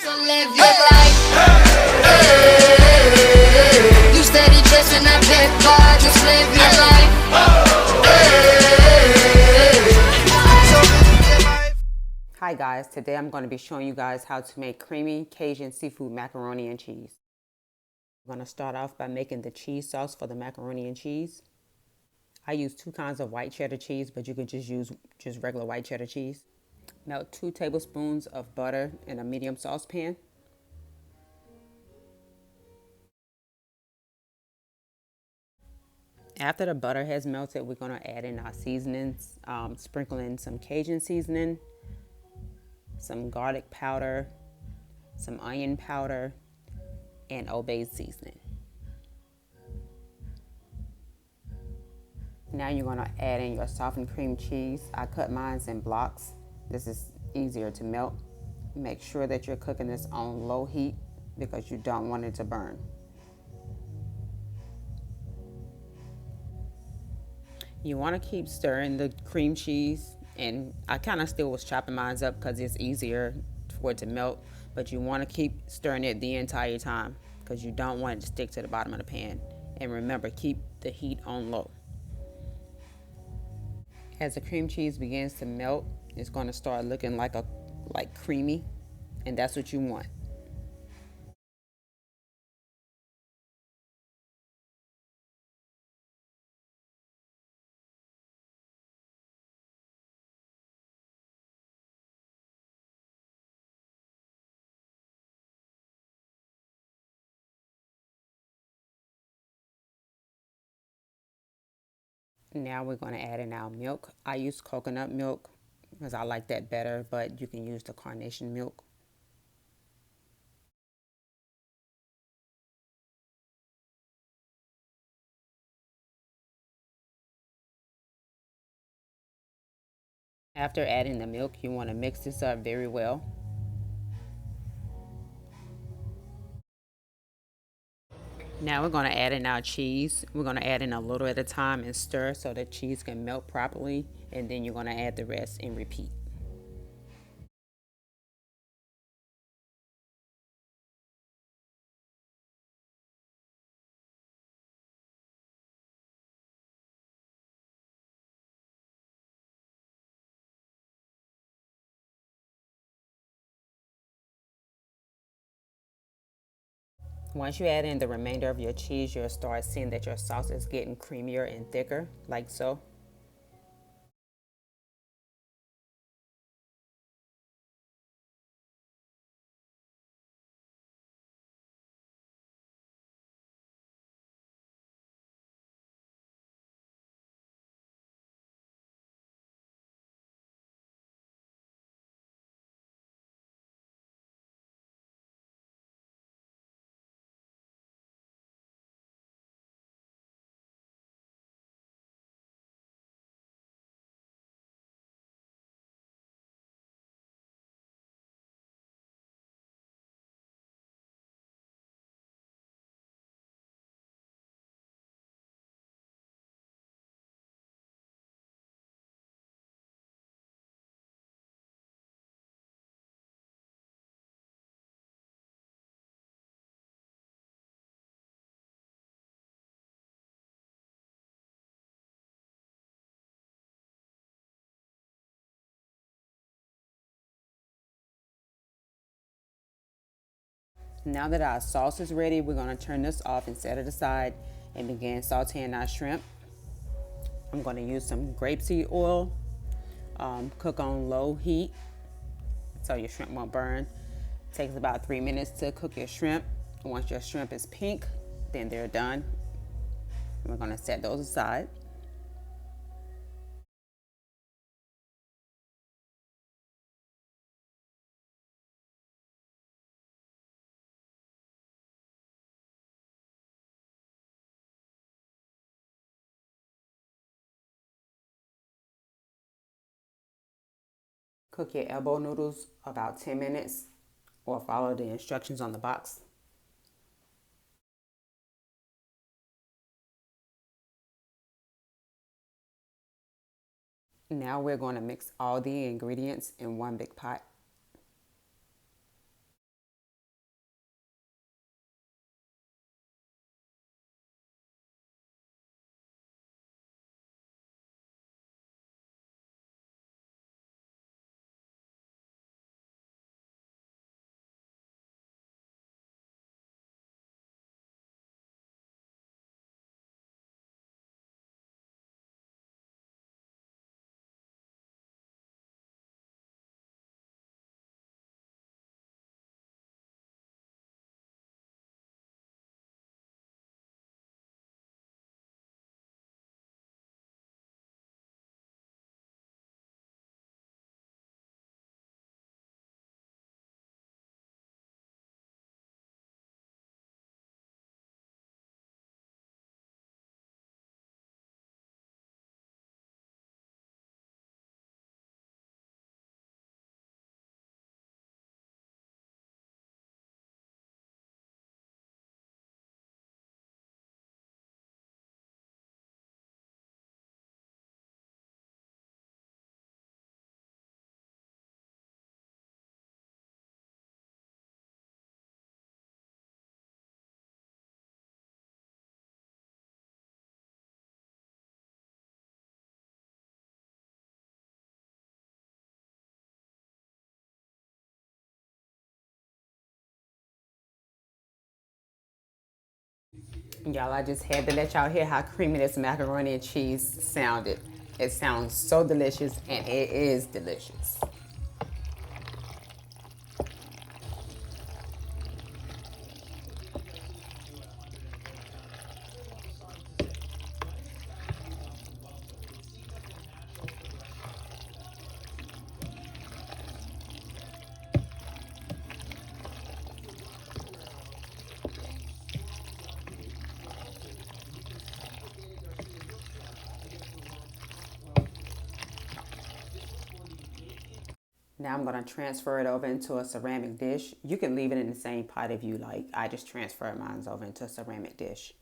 So live your life. You steady chasing that big bar, just live your life. Hi guys, today I'm going to be showing you guys how to make creamy Cajun seafood macaroni and cheese. I'm going to start off by making the cheese sauce for the macaroni and cheese. I use 2 kinds of white cheddar cheese, but you can just use regular white cheddar cheese. Melt 2 tablespoons of butter in a medium saucepan. After the butter has melted, we're going to add in our seasonings, sprinkle in some Cajun seasoning, some garlic powder, some onion powder, and Old Bay seasoning. Now you're going to add in your softened cream cheese. I cut mine in blocks. This is easier to melt. Make sure that you're cooking this on low heat because you don't want it to burn. You want to keep stirring the cream cheese, and I kind of still was chopping mine up because it's easier for it to melt, but you want to keep stirring it the entire time because you don't want it to stick to the bottom of the pan. And remember, keep the heat on low. As the cream cheese begins to melt, it's going to start looking like creamy, and that's what you want. Now we're going to add in our milk. I use coconut milk because I like that better, but you can use the Carnation milk. After adding the milk, you want to mix this up very well. Now we're going to add in our cheese. We're going to add in a little at a time and stir so the cheese can melt properly, and then you're going to add the rest and repeat. Once you add in the remainder of your cheese, you'll start seeing that your sauce is getting creamier and thicker, like so. Now that our sauce is ready, we're going to turn this off and set it aside and begin sauteing our shrimp. I'm going to use some grapeseed oil. Cook on low heat so your shrimp won't burn. Takes about 3 minutes to cook your shrimp. Once your shrimp is pink, then they're done. We're going to set those aside. Cook your elbow noodles about 10 minutes or follow the instructions on the box. Now we're going to mix all the ingredients in one big pot. Y'all, I just had to let y'all hear how creamy this macaroni and cheese sounded. It sounds so delicious, and it is delicious. Now I'm going to transfer it over into a ceramic dish. You can leave it in the same pot if you like. I just transferred mine over into a ceramic dish.